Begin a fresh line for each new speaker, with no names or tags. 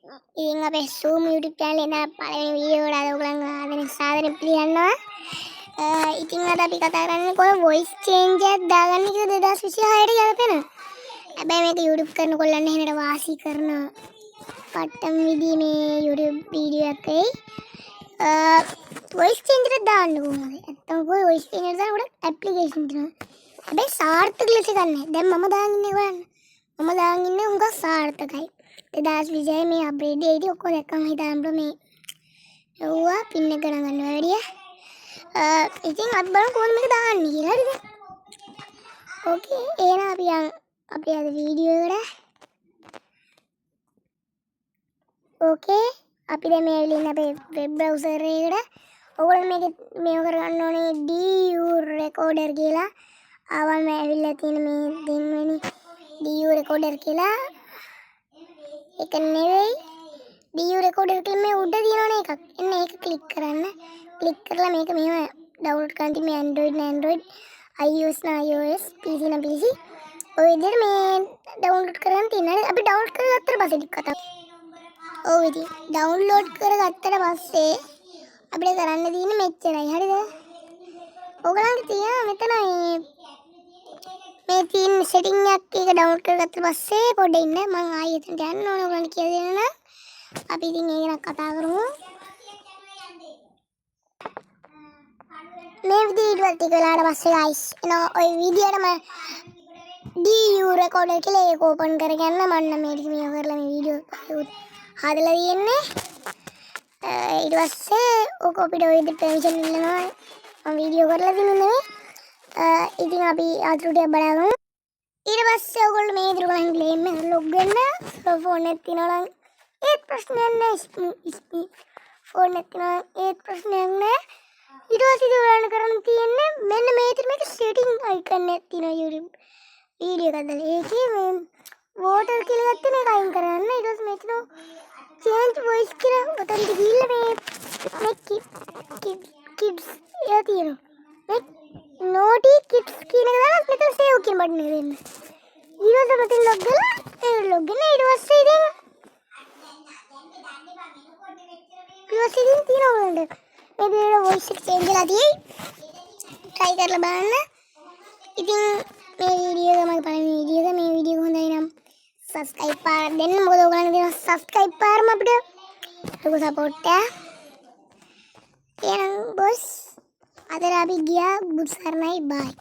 ඉතින් අපේ Zoom YouTube channel එකේ පළවෙනි වීඩියෝ එකට අද ඔයගලන්ව ආදරෙන් සාදරෙන් පිළිගන්නවා. ඉතින් අද අපි කතා කරන්නේ කොහොම voice change එකක් දාගන්නේ කියලා 2026ට යලපෙන. හැබැයි මේක YouTube කරන කොල්ලන් එහෙනට වාසි කරන පට්ටම් විදිහේ මේ YouTube වීඩියෝ එකක් වෙයි. voice change එකක් දාන්න කොහොමද? නැත්තම් voice change එක දාන්න උඩ application තියෙනවා. හැබැයි සාර්ථක ලෙස ගන්න. දැන් මම දාන් ඉන්නේ බලන්න. මම දාන් ඉන්නේ උංගා සාර්ථකයි. 2026 මේ අප්ඩේට් එකේදී ඔක්කොම දැක්කම හිතාන්න මේ එව්වා පින් එක ගණන් ගන්න වැඩිය. ඉතින් අපි බලමු කොහොමද මේක දාන්නේ කියලා. හරිද? ඕකේ එහෙනම් අපි අද වීඩියෝ එකට ඕකේ අපි දැන් මේ ඇවිල්ලා ඉන්නේ අපේ වෙබ් බ්‍රවුසර් එකට. ඔයගොල්ලෝ මේක කරගන්න ඕනේ DU recorder කියලා. ආවම ඇවිල්ලා තියෙන මේ දෙන්වෙනි DU recorder කියලා. ඒක නෙවෙයි DU recorder කියලා මේ උඩ තියෙනවනේ එකක්. එන්න ඒක ක්ලික් කරන්න. ක්ලික් කරලා මේක මෙහෙම ඩවුන්ලෝඩ් කරන් තියෙන මේ Android iOS PC නම් PC. ඔය විදිහට මේ ඩවුන්ලෝඩ් කරන් තියෙනවා. අපි ඩවුන්ලෝඩ් කරගත්තට පස්සේ ටික කතා. ඔව් ඉතින් ඩවුන්ලෝඩ් කරගත්තට පස්සේ අපිට කරන්න තියෙන්නේ මෙච්චරයි. හරිද? ඔයගලන්ට තියෙනවා මෙතන මේ තියෙන සෙටින් එකක් එක ඩවුන්ලෝඩ් කරගත්තට පස්සේ පොඩ්ඩක් ඉන්න මම ආයෙත් එතනට යන්න ඕන ඔයගලන්ට කියලා දෙන්න. අපි ඉතින් ඒක ගැන කතා කරමු. මේ වීඩියෝ ටික වෙලාවට පස්සේ guys එනවා ඔය වීඩියෝටම DU recorder කියලා ඒක ඕපන් කරගන්න මම නම් මේක මේ කරලා මේ වීඩියෝ හදලා තියෙන්නේ. ඊට පස්සේ ඔක අපිට ඔය විදිහට පර්මිෂන් ඉල්ලනවා මම වීඩියෝ කරලා තින්නේ. ඉතින් අපි අතුරුට බලමු. ඊට පස්සේ ඔයගොල්ලෝ මේ විදිහට බලන් ගේම් එක ලොග් වෙන්න ෆෝන් එකක් තියනවා නම් ඒත් ප්‍රශ්නයක් නැහැ. ෆෝන් එකක් තියනවා ඒත් ප්‍රශ්නයක් නැහැ. ඊට පස්සේ බලන්න කරන්න තියෙන්නේ මෙන්න මේ විදිහට මේක සෙටින් අයිකන් එකක් තියෙනවා YouTube වීඩියෝ එකක් දාලා. ඒකේ මේ වෝටර් කියලා ගත්ත මේක අයින් කරන්න. ඊට පස්සේ මෙතන change voice කියලා උතන්ට ගිහිල්ලා මේ kids එක තියෙනවා. මේ naughty kids කියන එක දාලා මෙතන save කියන බටන් එක දෙන්න. ඊට පස්සේ මෙතන log කරලා ඒ log වෙන ඊට පස්සේ ඉතින් තියෙනවා උඩ මේ විදිහට voice එක change වෙලා තියෙයි. try කරලා බලන්න. ඉතින් මේ වීඩියෝ එක මගේ පළවෙනි වීඩියෝ එක. මේ වීඩියෝ එක හොඳයි නම් subscribe පාර දෙන්න. මොකද ඔයගලන්ට දෙන subscribe පාරම අපිට ලොකු support එකක්. එහෙනම් boss අද අපි ගියා බුත් සරණයි bye.